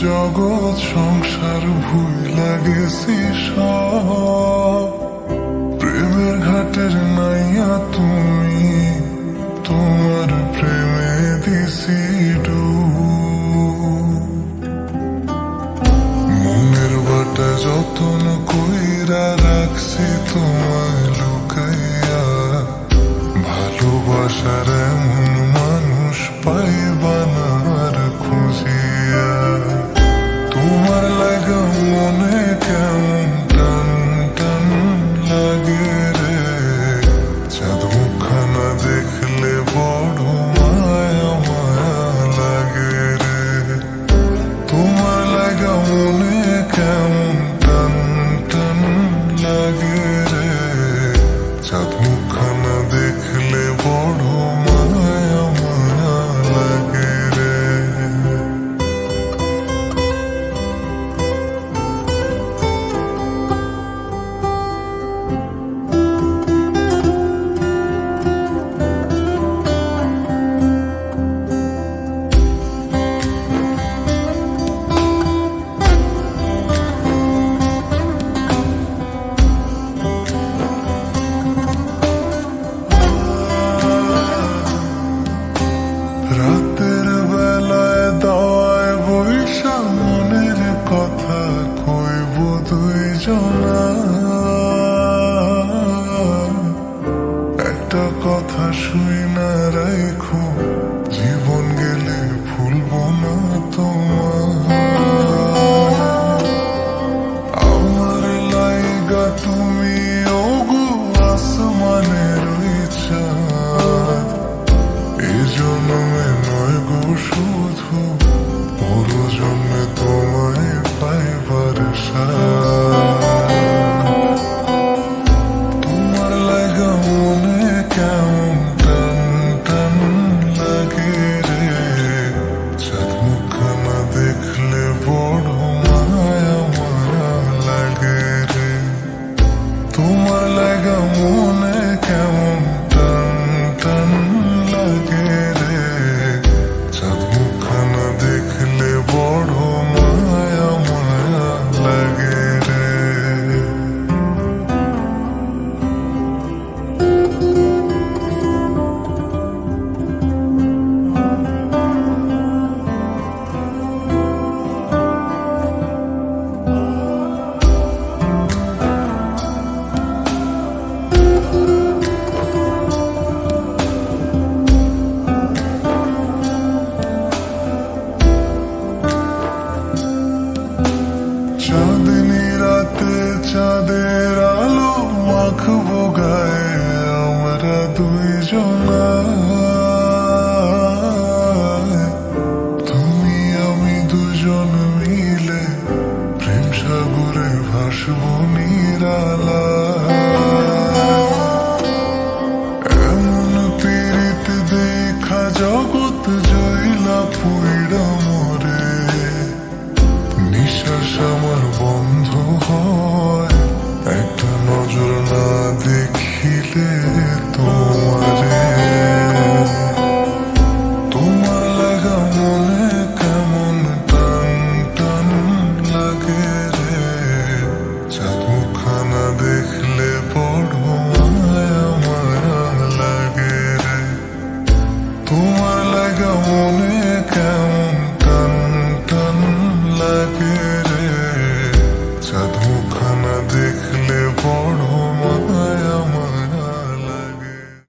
জগৎ সংসার ভুইলা গেছি সব, প্রেমের ঘাটের নাইয়া তুমি, তোমার প্রেমে দিছি ডুব। মনের বাটা যতন কইরা রাখছি তোমায় লুকাইয়া, ভালোবাসার এমন মানুষ পাইবা না আর খুঁজিয়া। তোমার লাগা মনে কেমন টান টান লাগে রে, চাঁদ মুখখানা দেখলে বড় মায়া মায়া লাগে রে। তোমার লাগা মনে কেমন টান টান লাগে রে, চাঁদ মুখখানা দেখলে বড় মায়া মায়া লাগে রে। রাতের বেলায় দাওয়ায় বৈশা মনের কথা কইব দুইজন,